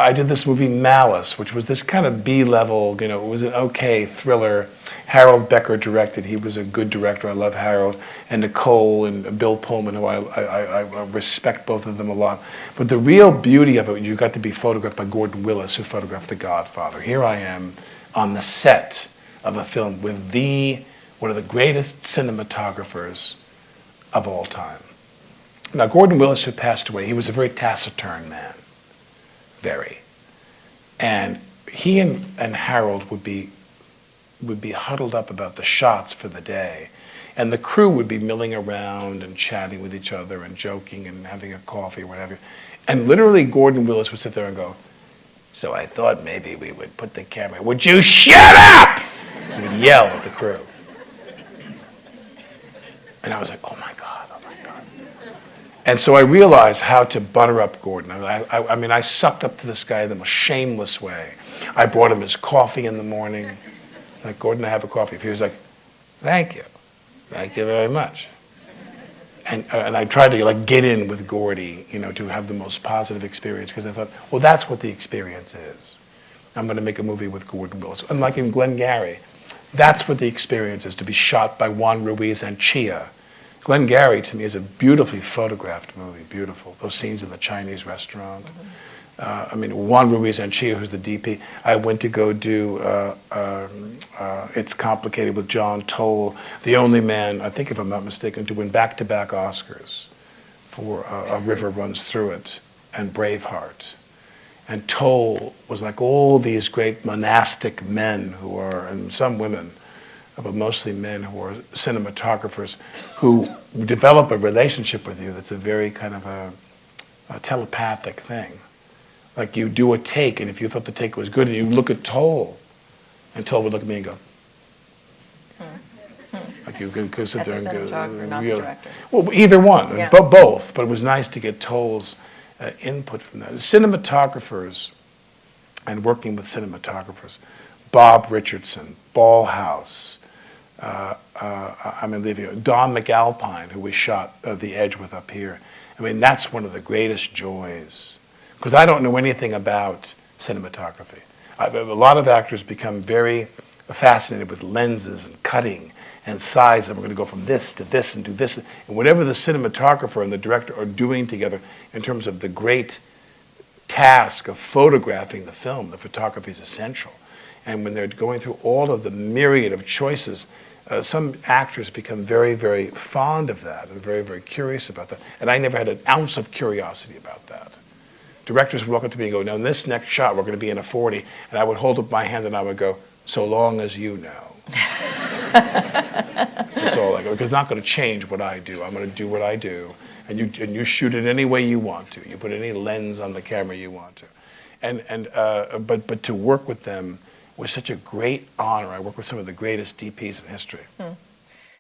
I did this movie Malice, which was this kind of B-level, you know, it was an okay thriller. Harold Becker directed. He was a good director. I love Harold. And Nicole and Bill Pullman, who I respect both of them a lot. But the real beauty of it, you got to be photographed by Gordon Willis, who photographed The Godfather. Here I am on the set of a film with one of the greatest cinematographers of all time. Now, Gordon Willis, who passed away, he was a very taciturn man. Very. And he and Harold would be huddled up about the shots for the day. And the crew would be milling around and chatting with each other and joking and having a coffee or whatever. And literally Gordon Willis would sit there and go, "So I thought maybe we would put the camera, would you shut up?" He would yell at the crew. And I was like, oh my God, oh my God. And so I realized how to butter up Gordon. I mean, I sucked up to this guy in the most shameless way. I brought him his coffee in the morning. Like, "Gordon, I have a coffee." He was like, "Thank you. Thank you very much." And I tried to like get in with Gordy, you know, to have the most positive experience, because I thought, well, that's what the experience is. I'm going to make a movie with Gordon Willis. And like in Glengarry, that's what the experience is, to be shot by Juan Ruiz and Chia. Glengarry, to me, is a beautifully photographed movie, beautiful. Those scenes in the Chinese restaurant. I mean, Juan Ruiz and Chia, who's the DP. I went to go do It's Complicated with John Toll, the only man, I think if I'm not mistaken, to win back-to-back Oscars for A River Runs Through It and Braveheart. And Toll was like all these great monastic men who are, and some women, but mostly men who are cinematographers, who develop a relationship with you that's a very kind of a telepathic thing. Like you do a take, and if you thought the take was good, and you look at Toll, and Toll would look at me and go, like you could sit there and go, not the director. Well, either one, Yeah. but both. But it was nice to get Toll's input from that. Cinematographers, and working with cinematographers, Bob Richardson, Ballhaus, I mean, Don McAlpine, who we shot The Edge with up here. I mean, that's one of the greatest joys. Because I don't know anything about cinematography. A lot of actors become very fascinated with lenses and cutting and size, and we're going to go from this to this and do this. And whatever the cinematographer and the director are doing together in terms of the great task of photographing the film, the photography is essential. And when they're going through all of the myriad of choices, some actors become very, very fond of that and very, very curious about that. And I never had an ounce of curiosity about that. Directors would walk up to me and go, "Now in this next shot, we're going to be in a 40. And I would hold up my hand and I would go, "So long as you know." That's all I go, because it's not going to change what I do. I'm going to do what I do. And you shoot it any way you want to. You put any lens on the camera you want to. But to work with them was such a great honor. I work with some of the greatest DPs in history.